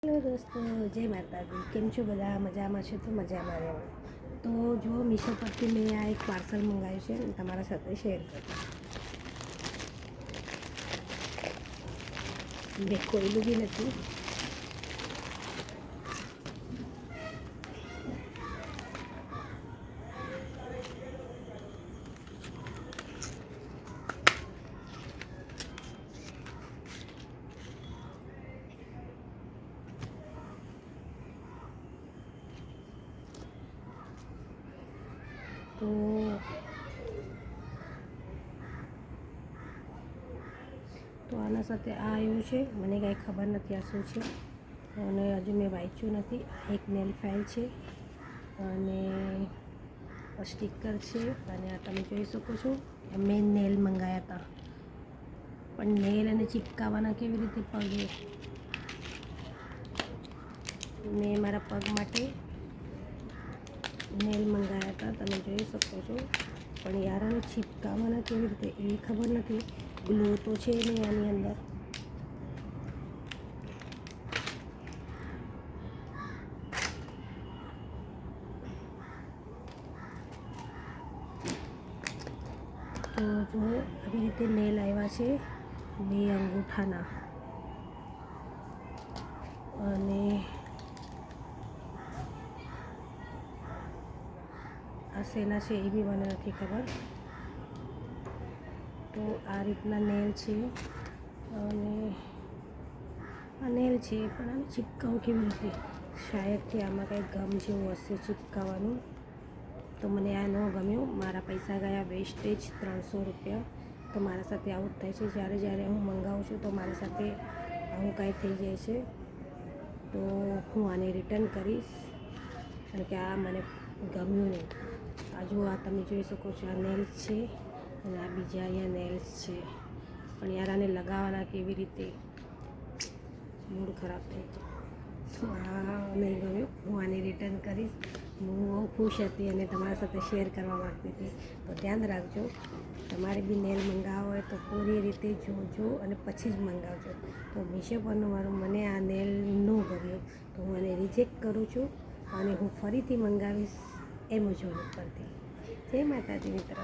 Hello દોસ્તો, જય માતાજી. કેમ છો બધા? મજામાં છો? તો મજામાં રહેવાનું. તો જો મીશો પરથી મેં આ એક પાર્સલ મંગાવ્યું છે અને તમારા સાથે શેર કરું. મેં ખોલ્યું બી નથી. તો આના સાથે આ આવ્યું છે. મને કાંઈ ખબર નથી આ શું છે અને હજુ મેં વાંચ્યું નથી. એક નેલ ફાઇલ છે અને સ્ટીકર છે અને આ તમે જોઈ શકો છો. મેં નેલ મંગાવ્યા હતા, પણ નેલ અને ચિપકાવાના કેવી રીતે પગે? મેં મારા પગ માટે નેલ મંગાવ્યા હતા, તમે જોઈ શકો છો. પણ યાર આને ચિપકાવાના કેવી રીતે એ ખબર નથી. ગ્લો તો છે નહીં આની અંદર. તો જો આવી રીતે નેલ આવ્યા છે, 2 અંગૂઠાના. અને આ શેના છે એ બી મને નથી ખબર. તો આ રીતના નેલ છે અને આ નેલ છે, પણ આને ચિપકાવું કેવી રીતે? શાયદથી આમાં કંઈ ગમ જેવું હશે ચિપકાવાનું. તો મને આ ન ગમ્યું. મારા પૈસા ગયા વેસ્ટેજ, 300 રૂપિયા. તો મારા સાથે આવું જ થાય છે. જ્યારે હું મંગાવું છું તો મારી સાથે આવું કાંઈ થઈ જાય છે. તો હું આને રિટર્ન કરીશ, કારણ કે આ મને ગમ્યું નહીં. આ જો આ તમે જોઈ શકો છો, આ નેલ્સ છે અને આ બીજા અહીંયા નેલ્સ છે. પણ યાર આને લગાવવાના કેવી રીતે? મૂડ ખરાબ થઈ ગયો. તો આ નહીં ગમ્યું. હું આને રિટર્ન કરીશ. હું બહુ ખુશ હતી અને તમારા સાથે શેર કરવા માગતી હતી. તો ધ્યાન રાખજો, તમારે બી નેલ મંગાવવા હોય તો પૂરી રીતે જોજો અને પછી જ મંગાવજો. તો મીશો પરનું મને આ નેલ ન ગમ્યું, તો હું આને રિજેક્ટ કરું છું અને હું ફરીથી મંગાવીશ એમેઝોન ઉપરથી. જય માતાજી મિત્રો.